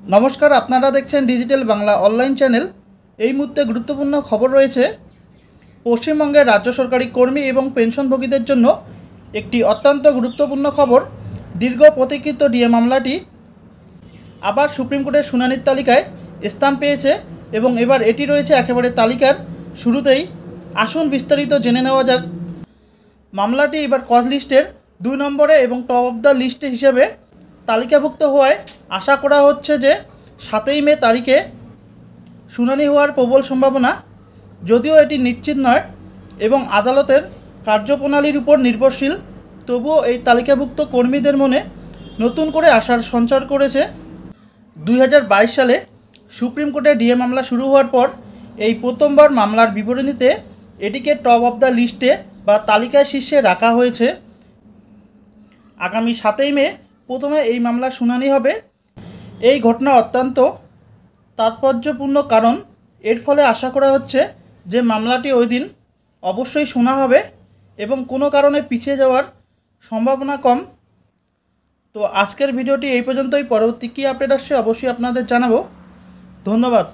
নমস্কার, আপনারা দেখছেন ডিজিটাল বাংলা অনলাইন চ্যানেল। এই মুহূর্তে গুরুত্বপূর্ণ খবর রয়েছে। পশ্চিমবঙ্গের রাজ্য সরকারি কর্মী এবং পেনশনভোগীদের জন্য একটি অত্যন্ত গুরুত্বপূর্ণ খবর। দীর্ঘ প্রতীক্ষিত ডিএ মামলাটি আবার সুপ্রিম কোর্টের শুনানির তালিকায় স্থান পেয়েছে এবং এবার এটি রয়েছে একেবারে তালিকার শুরুতেই। আসুন বিস্তারিত জেনে নেওয়া যাক। মামলাটি এবার কজ লিস্টের 2 নম্বরে এবং টপ অফ দ্য লিস্ট হিসেবে তালিকাভুক্ত হওয়ায় আশা করা হচ্ছে যে 7ই মে তারিখে শুনানি হওয়ার প্রবল সম্ভাবনা, যদিও এটি নিশ্চিত নয় এবং আদালতের কার্যপ্রণালীর উপর নির্ভরশীল। তবুও এই তালিকাভুক্ত কর্মীদের মনে নতুন করে আশার সঞ্চার করেছে। 2022 সালে সুপ্রিম কোর্টে ডিএ মামলা শুরু হওয়ার পর এই প্রথমবার মামলার বিবরণীতে এটিকে টপ অফ দ্য লিস্টে বা তালিকায় শীর্ষে রাখা হয়েছে। আগামী 7ই মে প্রথমে এই মামলার শুনানি হবে। এই ঘটনা অত্যন্ত তাৎপর্যপূর্ণ, কারণ এর ফলে আশা করা হচ্ছে যে মামলাটি ওই দিন অবশ্যই শোনা হবে এবং কোনো কারণে পিছিয়ে যাওয়ার সম্ভাবনা কম। তো আজকের ভিডিওটি এই পর্যন্তই। পরবর্তী কী আপডেট আসছে অবশ্যই আপনাদের জানাবো। ধন্যবাদ।